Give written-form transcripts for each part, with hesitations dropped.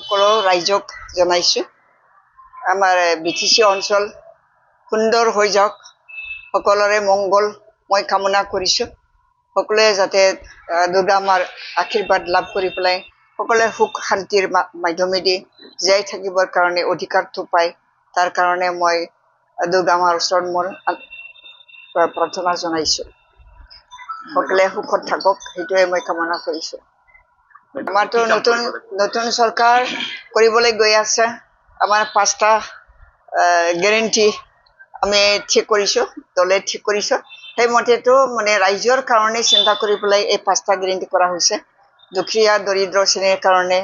সকলো ৰাইজক জনাইছোঁ আমাৰ বিটিচি অঞ্চল সুন্দৰ হৈ যাওক সকলোৰে মংগল মই কামনা কৰিছোঁ সকলোৱে যাতে দুৰ্গা আমাৰ আশীৰ্বাদ লাভ কৰি পেলাই সকলোৱে সুখ শান্তিৰ মাধ্যমেদি জীয়াই থাকিবৰ কাৰণে অধিকাৰটো পায় তাৰ কাৰণে মই দুৰ্গা মাৰ ওচৰত মোৰ প্ৰাৰ্থনা জনাইছোঁ সকলোৱে সুখত থাকক সেইটোৱে মই কামনা কৰিছোঁ আমাৰতো নতুন চৰকাৰ কৰিবলৈ গৈ আছে আমাৰ 5টা গ্যাৰেণ্টি আমি ঠিক কৰিছোঁ দলে ঠিক কৰিছোঁ সেইমতেতো মানে ৰাইজৰ কাৰণে চিন্তা কৰি পেলাই এই 5টা গ্যাৰেণ্টি কৰা হৈছে দুখীয়া দৰিদ্ৰ শ্ৰেণীৰ কাৰণে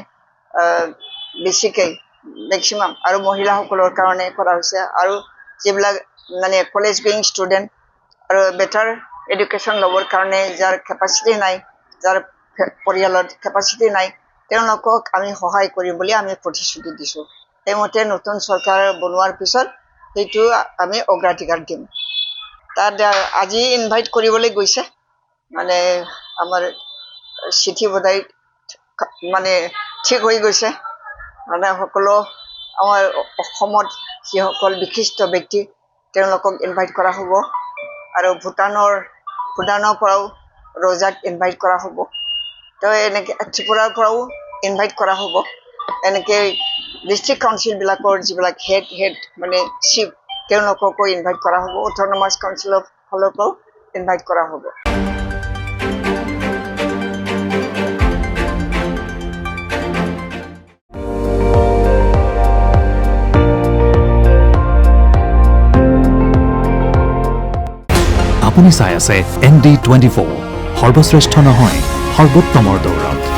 বেছিকৈ মেক্সিমাম আৰু মহিলাসকলৰ কাৰণে কৰা হৈছে আৰু যিবিলাক মানে কলেজ গোয়িং ষ্টুডেণ্ট আৰু বেটাৰ এডুকেশ্যন ল'বৰ কাৰণে যাৰ কেপাচিটি নাই যাৰ পৰিয়ালৰ কেপাচিটি নাই তেওঁলোকক আমি সহায় কৰিম বুলি আমি প্ৰতিশ্ৰুতি দিছোঁ সেইমতে নতুন চৰকাৰ বনোৱাৰ পিছত সেইটো আমি অগ্ৰাধিকাৰ দিম তাত আজি ইনভাইট কৰিবলৈ গৈছে মানে আমাৰ চিঠি বধাই মানে ঠিক হৈ গৈছে মানে সকলো আমাৰ অসমত যিসকল বিশিষ্ট ব্যক্তি তেওঁলোকক ইনভাইট কৰা হ'ব আৰু ভূটানৰ পৰাও ৰজাক ইনভাইট কৰা হ'ব তো এনেকৈ ত্ৰিপুৰাৰ পৰাও ইনভাইট কৰা হ'ব এনেকৈ ডিষ্ট্ৰিক্ট কাউন্সিলবিলাকৰ যিবিলাক হেড মানে চিফ তেওঁলোককো ইনভাইট কৰা হ'ব অট'নমাছ কাউন্সিলৰ ফালৰ পৰাও ইনভাইট কৰা হ'ব আপুনি চাই আছে ND24 সৰ্বশ্ৰেষ্ঠ নহয় সৰ্বোত্তমৰ দৌৰত